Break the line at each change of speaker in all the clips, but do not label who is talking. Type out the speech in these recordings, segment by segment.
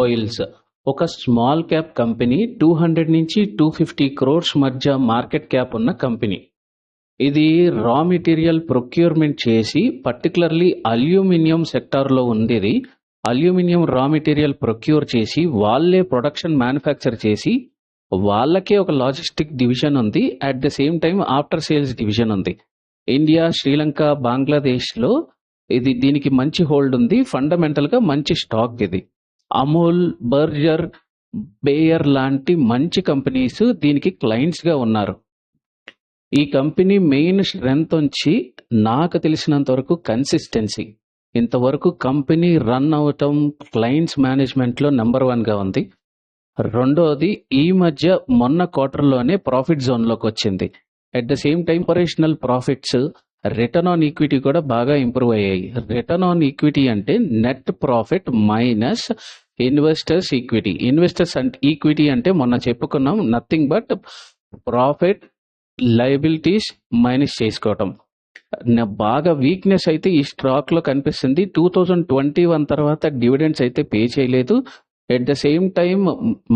Oils ఒక small cap company 200 నుంచి 250 క్రోర్స్ మధ్య మార్కెట్ క్యాప్ ఉన్న కంపెనీ. ఇది రా మెటీరియల్ ప్రొక్యూర్మెంట్ చేసి పర్టికులర్లీ అల్యూమినియం సెక్టార్లో ఉండేది. అల్యూమినియం రా మెటీరియల్ ప్రొక్యూర్ చేసి వాళ్ళే ప్రొడక్షన్ మ్యానుఫ్యాక్చర్ చేసి వాళ్ళకే ఒక లాజిస్టిక్ డివిజన్ ఉంది. At the same time after sales division ఉంది. ఇండియా, శ్రీలంక, బంగ్లాదేశ్లో దీనికి మంచి హోల్డ్ ఉంది. ఫండమెంటల్గా మంచి స్టాక్ ఇది. అమూల్, బర్జర్, బేయర్ లాంటి మంచి కంపెనీస్ దీనికి క్లయింట్స్గా ఉన్నారు. ఈ కంపెనీ మెయిన్ స్ట్రెంగ్త్ వచ్చి నాకు తెలిసినంత వరకు కన్సిస్టెన్సీ. ఇంతవరకు కంపెనీ రన్ అవటం క్లయింట్స్ మేనేజ్మెంట్లో నెంబర్ 1గా ఉంది. రెండోది, ఈ మధ్య మొన్న క్వార్టర్లోనే ప్రాఫిట్ జోన్లోకి వచ్చింది. At the same time operational profits, return on equity కూడా బాగా ఇంప్రూవ్ అయ్యాయి. రిటర్న్ ఆన్ ఈక్విటీ అంటే net profit minus investors equity. Investors equity అంటే మొన్న చెప్పుకున్నాం, nothing but profit, liabilities minus చేసుకోవటం. బాగా వీక్నెస్ అయితే ఈ స్టాక్లో కనిపిస్తుంది. 2021 తర్వాత డివిడెండ్స్ అయితే పే చేయలేదు. ఎట్ ద సేమ్ టైం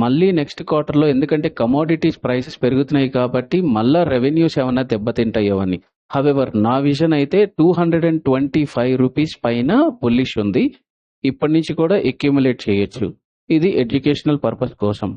మళ్ళీ నెక్స్ట్ క్వార్టర్లో, ఎందుకంటే కమోడిటీస్ ప్రైసెస్ పెరుగుతున్నాయి కాబట్టి మళ్ళీ రెవెన్యూస్ ఏమైనా దెబ్బతింటాయో అని. హవెవర్ నా విజన్ అయితే 225 రూపీస్ పైన బుల్లిష్ ఉంది. ఇప్పటి నుంచి కూడా అక్యుములేట్ చేయొచ్చు. ఇది ఎడ్యుకేషనల్ పర్పస్ కోసం.